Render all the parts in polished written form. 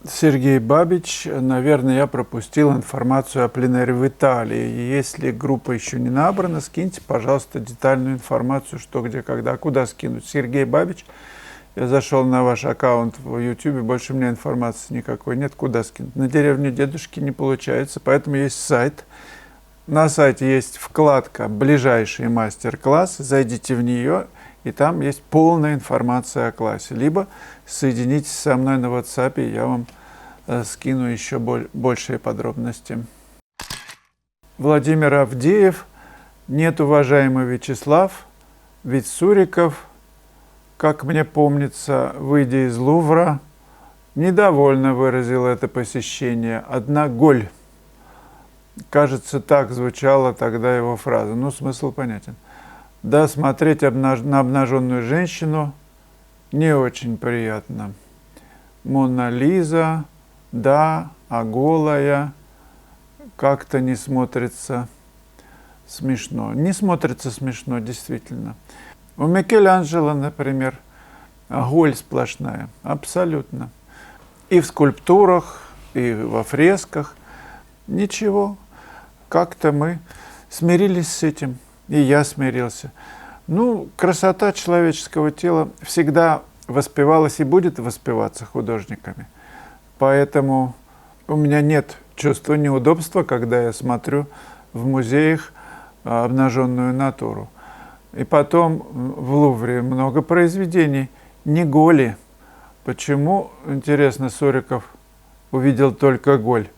Сергей Бабич, наверное, я пропустил информацию о пленэре в Италии. Если группа еще не набрана, скиньте, пожалуйста, детальную информацию, что, где, когда, куда скинуть. Сергей Бабич, я зашел на ваш аккаунт в YouTube, больше у меня информации никакой нет, куда скинуть. На деревню дедушки не получается, поэтому есть сайт. На сайте есть вкладка «Ближайшие мастер-классы», зайдите в нее, и там есть полная информация о классе. Либо соединитесь со мной на WhatsApp, и я вам скину еще большие подробности. Владимир Авдеев. Нет, уважаемый Вячеслав, ведь Суриков, как мне помнится, выйдя из Лувра, недовольно выразил это посещение. Одна голь. Кажется, так звучала тогда его фраза. Ну, смысл понятен. Да, смотреть на обнаженную женщину не очень приятно. Мона Лиза, да, а голая как-то не смотрится смешно. Не смотрится смешно, действительно. У Микеланджело, например, голь сплошная, абсолютно. И в скульптурах, и во фресках. Ничего, как-то мы смирились с этим. И я смирился. Ну, красота человеческого тела всегда воспевалась и будет воспеваться художниками. Поэтому у меня нет чувства неудобства, когда я смотрю в музеях обнаженную натуру. И потом в Лувре много произведений не голи. Почему, интересно, Суриков увидел только голь?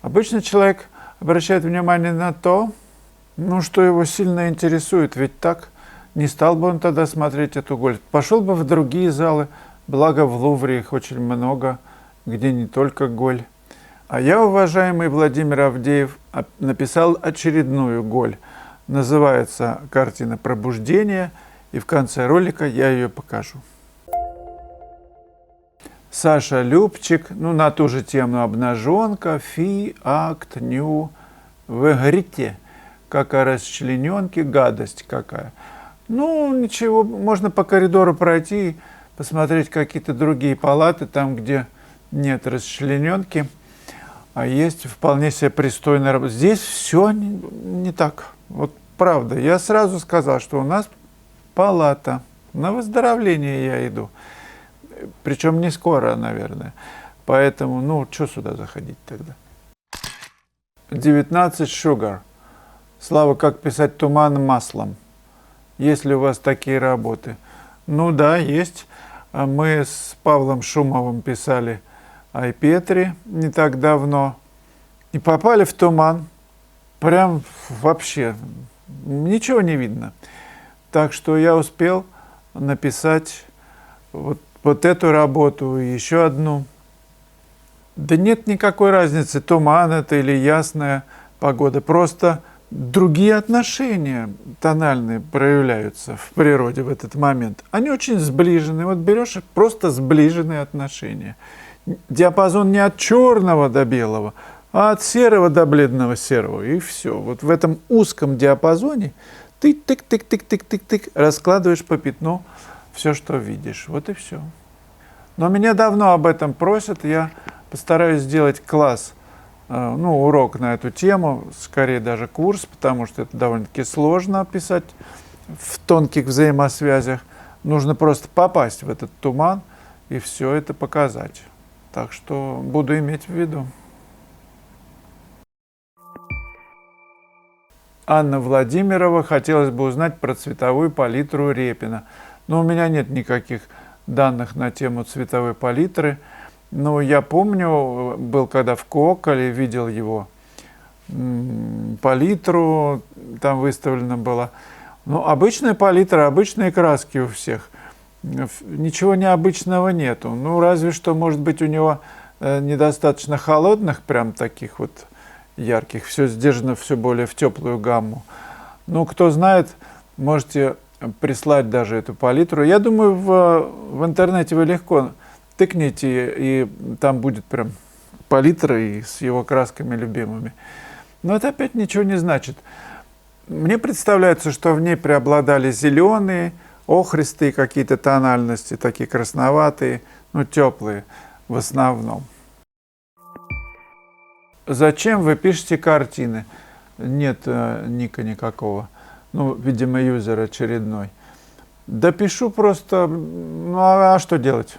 Обычно человек обращает внимание на то, ну, что его сильно интересует, ведь так не стал бы он тогда смотреть эту голь. Пошел бы в другие залы, благо в Лувре их очень много, где не только голь. А я, уважаемый Владимир Авдеев, написал очередную голь. Называется картина «Пробуждение», и в конце ролика я ее покажу. Саша Любчик, ну, на ту же тему обнаженка, фи, акт, ню, в грите. Как о расчлененке, гадость какая. Ну, ничего, можно по коридору пройти, посмотреть какие-то другие палаты, там, где нет расчлененки, а есть вполне себе пристойная работа. Здесь все не так. Вот правда. Я сразу сказал, что у нас палата. На выздоровление я иду. Причем не скоро, наверное. Поэтому, ну, что сюда заходить тогда? 19 Sugar. Слава, как писать туман маслом? Есть ли у вас такие работы? Ну да, есть. Мы с Павлом Шумовым писали Айпетри не так давно. И попали в туман. Прям вообще ничего не видно. Так что я успел написать вот эту работу и еще одну. Да нет никакой разницы, туман это или ясная погода. Просто другие отношения тональные проявляются в природе в этот момент. Они очень сближены. Вот берешь просто сближенные отношения. Диапазон не от черного до белого, а от серого до бледного серого. И все. Вот в этом узком диапазоне ты тык-тык-тык-тык-тык-тык раскладываешь по пятну все, что видишь. Вот и все. Но меня давно об этом просят. Я постараюсь сделать класс, ну, урок на эту тему, скорее даже курс, потому что это довольно-таки сложно писать в тонких взаимосвязях. Нужно просто попасть в этот туман и все это показать. Так что буду иметь в виду. Анна Владимирова. Хотелось бы узнать про цветовую палитру Репина. Но у меня нет никаких данных на тему цветовой палитры. Но я помню, был когда в Коколе, видел его палитру, там выставлена была. Ну, обычная палитра, обычные краски у всех. Ничего необычного нету. Ну, разве что, может быть, у него недостаточно холодных, прям таких вот ярких. Все сдержано все более в теплую гамму. Ну, кто знает, можете прислать даже эту палитру. Я думаю, в интернете вы легко тыкните, и там будет прям палитра и с его красками любимыми. Но это опять ничего не значит. Мне представляется, что в ней преобладали зеленые, охристые какие-то тональности, такие красноватые, ну, теплые в основном. зачем вы пишете картины? Нет ника никакого. Ну, видимо, юзер очередной. Да пишу просто, ну а что делать?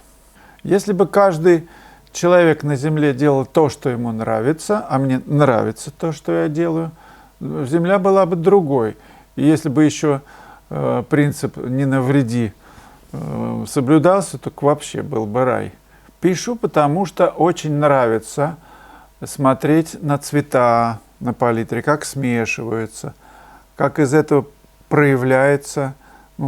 Если бы каждый человек на Земле делал то, что ему нравится, а мне нравится то, что я делаю, Земля была бы другой. И если бы еще принцип «не навреди» соблюдался, то вообще был бы рай. Пишу, потому что очень нравится смотреть на цвета на палитре, как смешиваются, как из этого проявляется,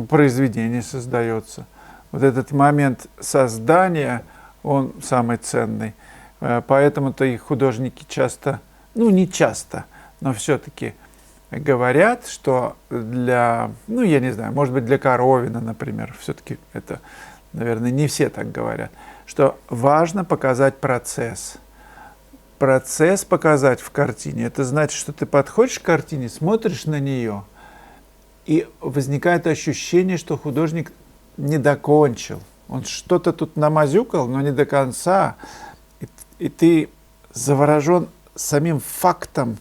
произведение создается. Вот этот момент создания, он самый ценный. Поэтому-то и художники часто, ну не часто, но все-таки говорят, что для, ну я не знаю, может быть для Коровина, например, все-таки это, наверное, не все так говорят, что важно показать процесс. Процесс показать в картине, это значит, что ты подходишь к картине, смотришь на нее, и возникает ощущение, что художник не докончил. Он что-то тут намазюкал, но не до конца. И ты заворожен самим фактом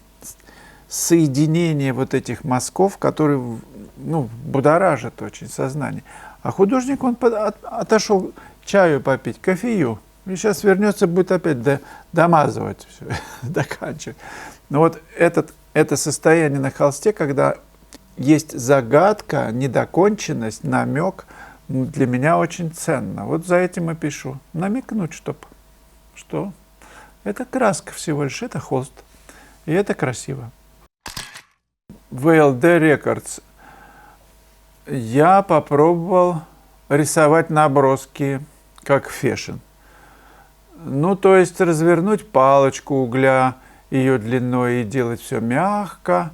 соединения вот этих мазков, которые, ну, будоражат очень сознание. А художник, он отошел чаю попить, кофею. И сейчас вернется, будет опять домазывать все, доканчивать. Но вот это состояние на холсте, когда есть загадка, недоконченность, намек, для меня очень ценно. Вот за этим и пишу. Намекнуть, что это краска всего лишь, это холст. И это красиво. VLD Records. Я попробовал рисовать наброски, как фешн. Ну, то есть развернуть палочку угля ее длиной и делать все мягко.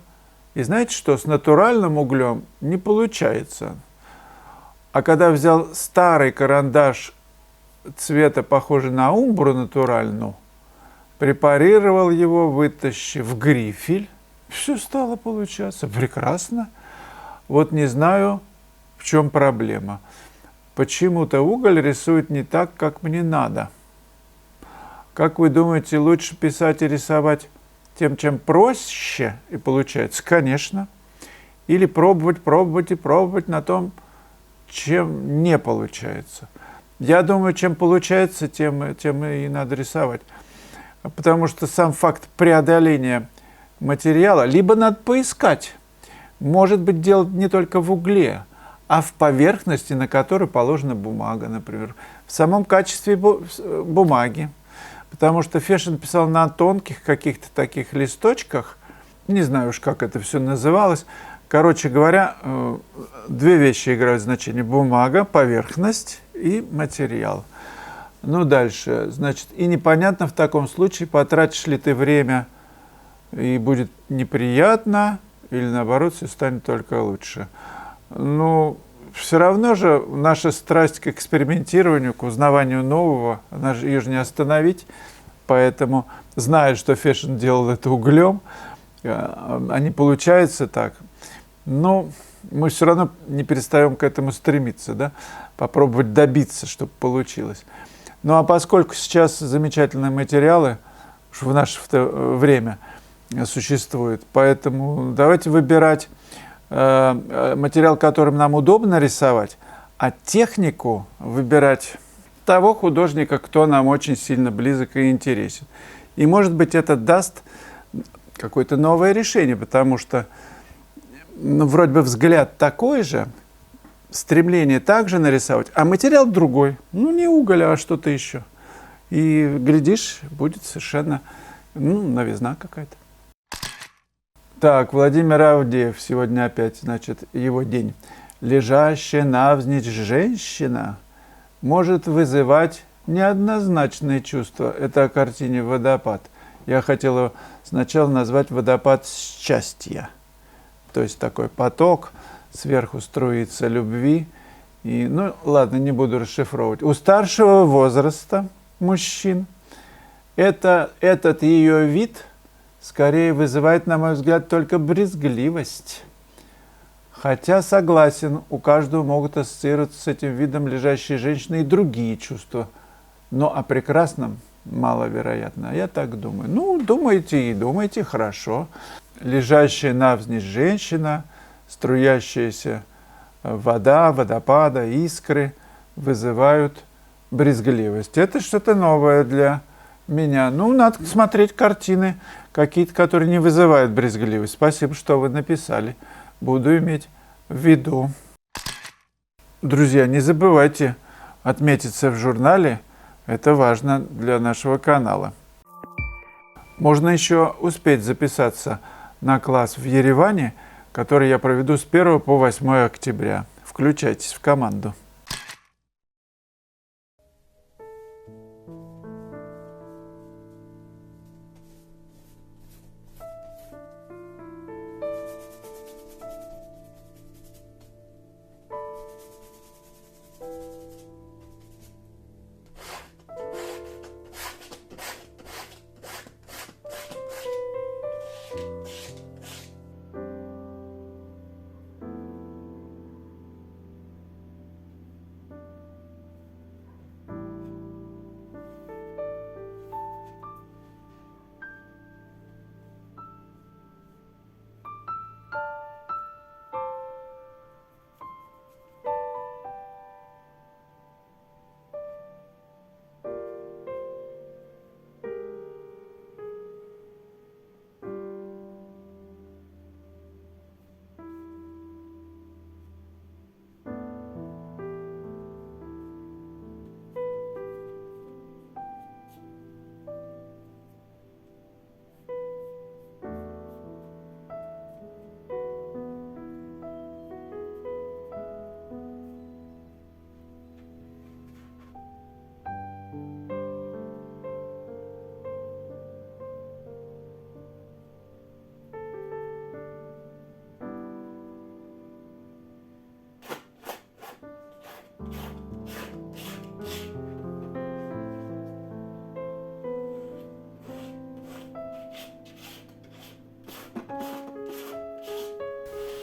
И знаете что, с натуральным углем не получается. А когда взял старый карандаш цвета, похожий на умбру натуральную, препарировал его, вытащив грифель, все стало получаться прекрасно. Вот не знаю, в чем проблема. Почему-то уголь рисует не так, как мне надо. Как вы думаете, лучше писать и рисовать тем, чем проще и получается? Конечно. Или пробовать и пробовать на том, чем не получается. Я думаю, чем получается, тем и надо рисовать. Потому что сам факт преодоления материала, либо надо поискать, может быть, дело не только в угле, а в поверхности, на которой положена бумага, например, в самом качестве бумаги. Потому что Фешн писал на тонких каких-то таких листочках, не знаю уж, как это все называлось. Короче говоря, две вещи играют значение: бумага, поверхность и материал. Ну, дальше, значит, и непонятно в таком случае, потратишь ли ты время, и будет неприятно, или наоборот, все станет только лучше. Ну, все равно же наша страсть к экспериментированию, к узнаванию нового, ее же не остановить. Поэтому, зная, что Фешн делал это углем, а не получается так, но мы все равно не перестаем к этому стремиться, да? Попробовать добиться, чтобы получилось. Ну а поскольку сейчас замечательные материалы в наше время существуют, поэтому давайте выбирать материал, которым нам удобно рисовать, а технику выбирать того художника, кто нам очень сильно близок и интересен. И, может быть, это даст какое-то новое решение, потому что, ну, вроде бы взгляд такой же, стремление также нарисовать, а материал другой. Ну, не уголь, а что-то еще. И, глядишь, будет совершенно, новизна какая-то. Так, Владимир Авдеев, сегодня опять, значит, его день. Лежащая навзничь женщина может вызывать неоднозначные чувства. Это о картине «Водопад». Я хотел его сначала назвать «Водопад счастья». То есть такой поток, сверху струится любви. И, ну, ладно, не буду расшифровывать. У старшего возраста мужчин этот ее вид скорее вызывает, на мой взгляд, только брезгливость. Хотя, согласен, у каждого могут ассоциироваться с этим видом лежащей женщины и другие чувства. Но о прекрасном маловероятно. А я так думаю. Ну, думайте и думайте, хорошо. Лежащая навзничь женщина, струящаяся вода, водопада, искры вызывают брезгливость. Это что-то новое для меня. Ну, надо смотреть картины какие-то, которые не вызывают брезгливость. Спасибо, что вы написали. Буду иметь в виду. Друзья, не забывайте отметиться в журнале. Это важно для нашего канала. Можно еще успеть записаться на класс в Ереване, который я проведу с 1 по 8 октября. Включайтесь в команду.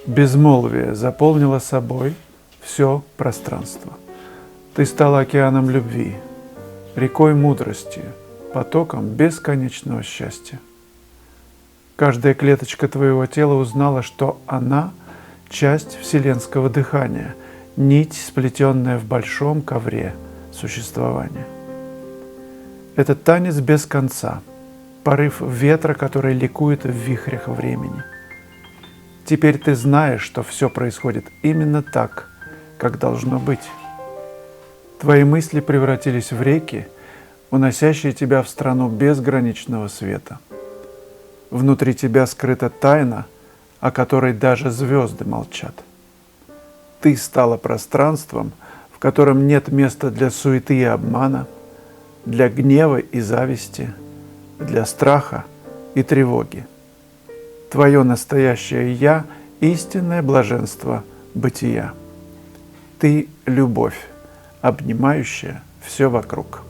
Безмолвие заполнило собой все пространство. Ты стала океаном любви, рекой мудрости, потоком бесконечного счастья. Каждая клеточка твоего тела узнала, что она – часть вселенского дыхания, нить, сплетенная в большом ковре существования. Это танец без конца, порыв ветра, который ликует в вихрях времени. Теперь ты знаешь, что все происходит именно так, как должно быть. Твои мысли превратились в реки, уносящие тебя в страну безграничного света. Внутри тебя скрыта тайна, о которой даже звезды молчат. Ты стала пространством, в котором нет места для суеты и обмана, для гнева и зависти, для страха и тревоги. Твое настоящее «Я» – истинное блаженство бытия. Ты – любовь, обнимающая все вокруг.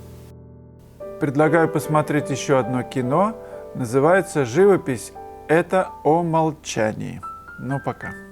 Предлагаю посмотреть еще одно кино. Называется «Живопись – это о молчании». Ну, пока.